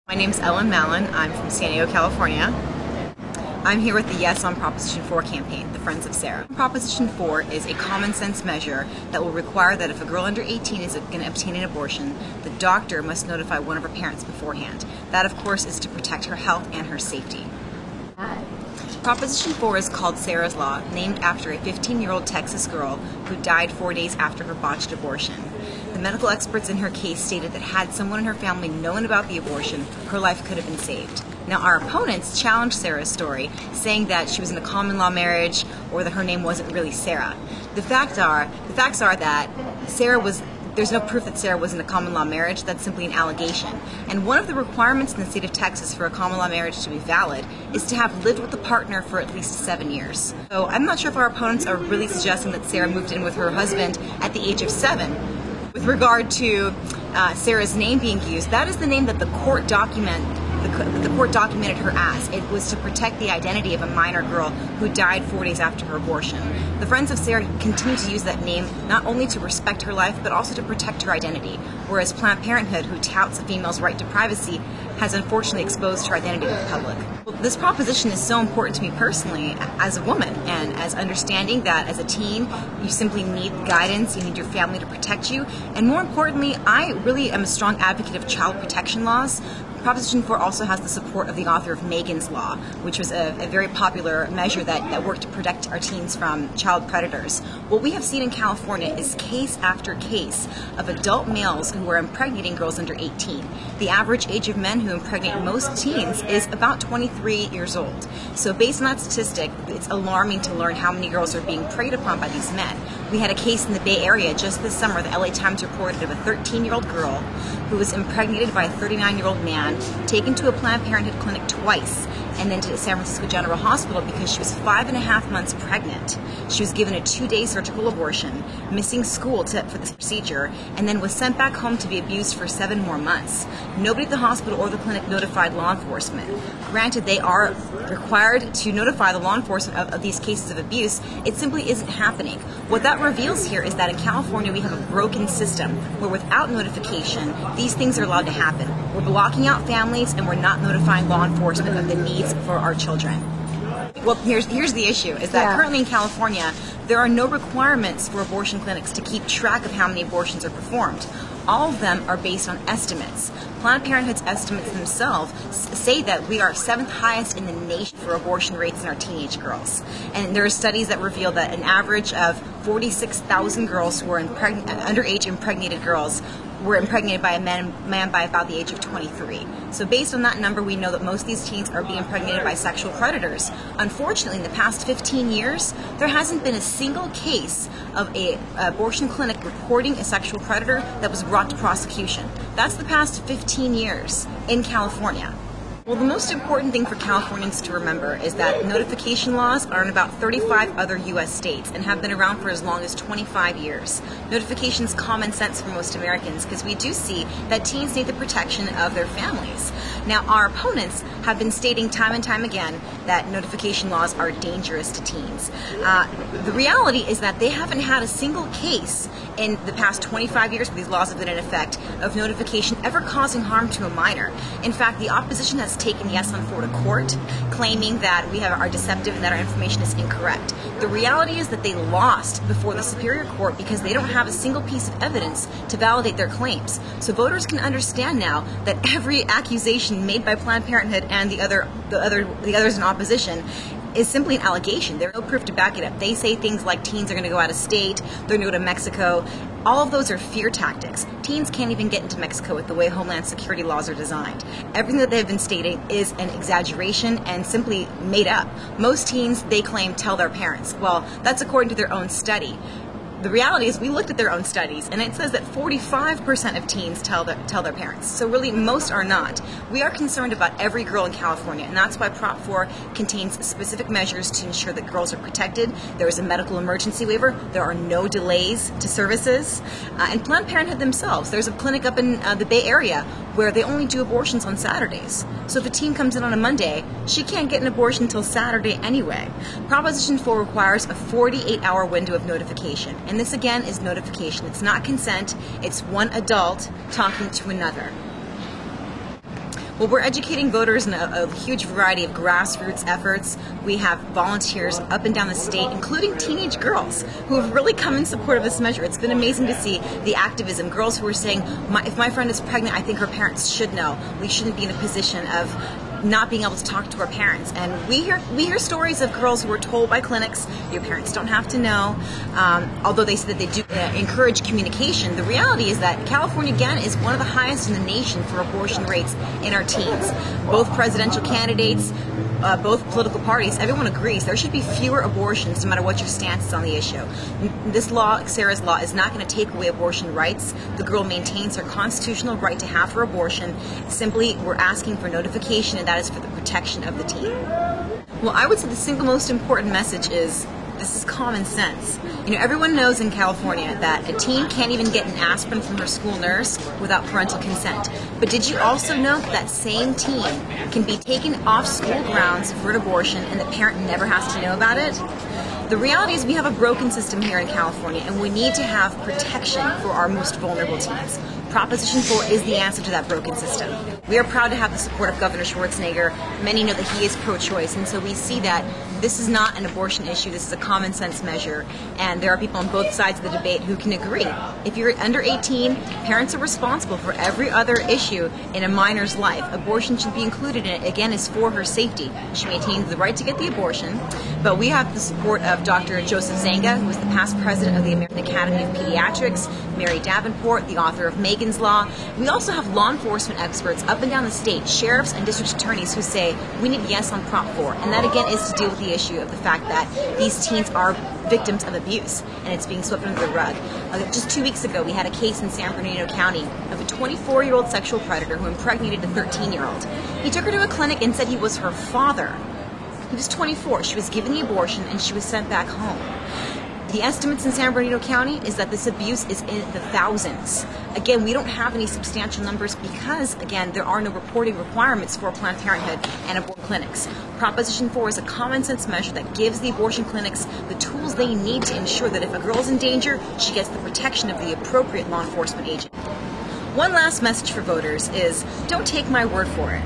My name's Ellen Mallon. I'm from San Diego, California. I'm here with the Yes on Proposition 4 campaign, the Friends of Sarah. Proposition 4 is a common sense measure that will require that if a girl under 18 is going to obtain an abortion, the doctor must notify one of her parents beforehand. That, of course, is to protect her health and her safety. Proposition 4 is called Sarah's Law, named after a 15-year-old Texas girl who died 4 days after her botched abortion. The medical experts in her case stated that had someone in her family known about the abortion, her life could have been saved. Now, our opponents challenged Sarah's story, saying that she was in a common law marriage or that her name wasn't really Sarah. The facts are that there's no proof that Sarah was in a common law marriage. That's simply an allegation. And one of the requirements in the state of Texas for a common law marriage to be valid is to have lived with the partner for at least 7 years. So I'm not sure if our opponents are really suggesting that Sarah moved in with her husband at the age of 7. With regard to Sarah's name being used, that is the name that the court documented her as. It was to protect the identity of a minor girl who died 4 days after her abortion. The Friends of Sarah continue to use that name not only to respect her life, but also to protect her identity, whereas Planned Parenthood, who touts a female's right to privacy, has unfortunately exposed her identity to the public. Well, this proposition is so important to me personally as a woman, and as understanding that as a teen, you simply need guidance, you need your family to protect you, and more importantly, I really am a strong advocate of child protection laws. Proposition 4 also has the support of the author of Megan's Law, which was a very popular measure that worked to protect our teens from child predators. What we have seen in California is case after case of adult males who are impregnating girls under 18. The average age of men who impregnate most teens is about 23 years old. So based on that statistic, it's alarming to learn how many girls are being preyed upon by these men. We had a case in the Bay Area just this summer. The LA Times reported of a 13-year-old girl who was impregnated by a 39-year-old man, taken to a Planned Parenthood clinic twice, and then to San Francisco General Hospital because she was 5.5 months pregnant. She was given a 2-day surgical abortion, missing school for this procedure, and then was sent back home to be abused for 7 more months. Nobody at the hospital or the clinic notified law enforcement. Granted, they are required to notify the law enforcement of these cases of abuse. It simply isn't happening. What that reveals here is that in California we have a broken system where without notification, these things are allowed to happen. We're blocking out families and we're not notifying law enforcement of the needs for our children. Well, here's the issue, is that currently in California, there are no requirements for abortion clinics to keep track of how many abortions are performed. All of them are based on estimates. Planned Parenthood's estimates themselves say that we are 7th highest in the nation for abortion rates in our teenage girls. And there are studies that reveal that an average of 46,000 girls who are underage impregnated girls were impregnated by a man by about the age of 23. So based on that number, we know that most of these teens are being impregnated by sexual predators. Unfortunately, in the past 15 years, there hasn't been a single case of an abortion clinic reporting a sexual predator that was brought to prosecution. That's the past 15 years in California. Well, the most important thing for Californians to remember is that notification laws are in about 35 other U.S. states and have been around for as long as 25 years. Notification is common sense for most Americans because we do see that teens need the protection of their families. Now, our opponents have been stating time and time again that notification laws are dangerous to teens. The reality is that they haven't had a single case in the past 25 years where these laws have been in effect of notification ever causing harm to a minor. In fact, the opposition has taken Yes on 4 to court, claiming that we are deceptive and that our information is incorrect. The reality is that they lost before the Superior Court because they don't have a single piece of evidence to validate their claims. So voters can understand now that every accusation made by Planned Parenthood and the others in opposition is simply an allegation. There's no proof to back it up. They say things like teens are going to go out of state, they're going to go to Mexico. All of those are fear tactics. Teens can't even get into Mexico with the way Homeland Security laws are designed. Everything that they've been stating is an exaggeration and simply made up. Most teens, they claim, tell their parents. Well, that's according to their own study. The reality is we looked at their own studies and it says that 45% of teens tell their parents. So really most are not. We are concerned about every girl in California, and that's why Prop 4 contains specific measures to ensure that girls are protected. There is a medical emergency waiver. There are no delays to services. And Planned Parenthood themselves, there's a clinic up in the Bay Area where they only do abortions on Saturdays. So if a teen comes in on a Monday, she can't get an abortion until Saturday anyway. Proposition 4 requires a 48-hour window of notification. And this again is notification. It's not consent. It's one adult talking to another. Well, we're educating voters in a huge variety of grassroots efforts. We have volunteers up and down the state, including teenage girls, who have really come in support of this measure. It's been amazing to see the activism. Girls who are saying, if my friend is pregnant, I think her parents should know. We shouldn't be in a position of not being able to talk to our parents. And we hear stories of girls who were told by clinics, your parents don't have to know. Although they say that they do encourage communication, the reality is that California, again, is one of the highest in the nation for abortion rates in our teens. Both presidential candidates, both political parties, everyone agrees there should be fewer abortions no matter what your stance is on the issue. This law, Sarah's law, is not going to take away abortion rights. The girl maintains her constitutional right to have her abortion. Simply, we're asking for notification, and that is for the protection of the teen. Well, I would say the single most important message is this is common sense. Everyone knows in California that a teen can't even get an aspirin from her school nurse without parental consent. But did you also know that same teen can be taken off school grounds for an abortion and the parent never has to know about it? The reality is we have a broken system here in California, and we need to have protection for our most vulnerable teens. Proposition 4 is the answer to that broken system. We are proud to have the support of Governor Schwarzenegger. Many know that he is pro-choice, and so we see that this is not an abortion issue, this is a common sense measure, and there are people on both sides of the debate who can agree. If you're under 18, parents are responsible for every other issue in a minor's life. Abortion should be included in it. Again, is for her safety. She maintains the right to get the abortion, but we have the support of Dr. Joseph Zanga, who is the past president of the American Academy of Pediatrics, Mary Davenport, the author of Megan's Law. We also have law enforcement experts up and down the state, sheriffs and district attorneys who say we need yes on Prop 4, and that again is to deal with the issue of the fact that these teens are victims of abuse and it's being swept under the rug. Just 2 weeks ago, we had a case in San Bernardino County of a 24-year-old sexual predator who impregnated a 13-year-old. He took her to a clinic and said he was her father. He was 24. She was given the abortion and she was sent back home. The estimates in San Bernardino County is that this abuse is in the thousands. Again, we don't have any substantial numbers because, again, there are no reporting requirements for Planned Parenthood and abortion clinics. Proposition 4 is a common sense measure that gives the abortion clinics the tools they need to ensure that if a girl is in danger, she gets the protection of the appropriate law enforcement agent. One last message for voters is, don't take my word for it.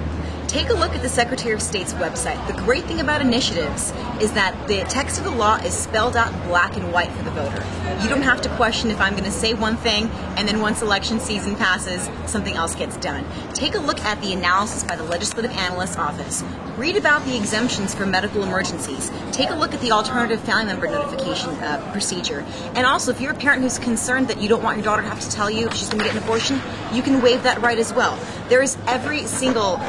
Take a look at the Secretary of State's website. The great thing about initiatives is that the text of the law is spelled out in black and white for the voter. You don't have to question if I'm going to say one thing and then once election season passes, something else gets done. Take a look at the analysis by the Legislative Analyst's Office. Read about the exemptions for medical emergencies. Take a look at the alternative family member notification procedure. And also, if you're a parent who's concerned that you don't want your daughter to have to tell you if she's going to get an abortion, you can waive that right as well. There is every single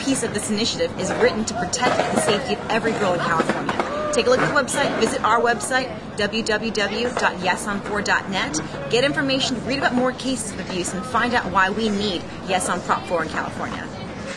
piece of this initiative is written to protect the safety of every girl in California. Take a look at the website, visit our website, www.yesonfor.net, get information, read about more cases of abuse, and find out why we need Yes on Prop 4 in California.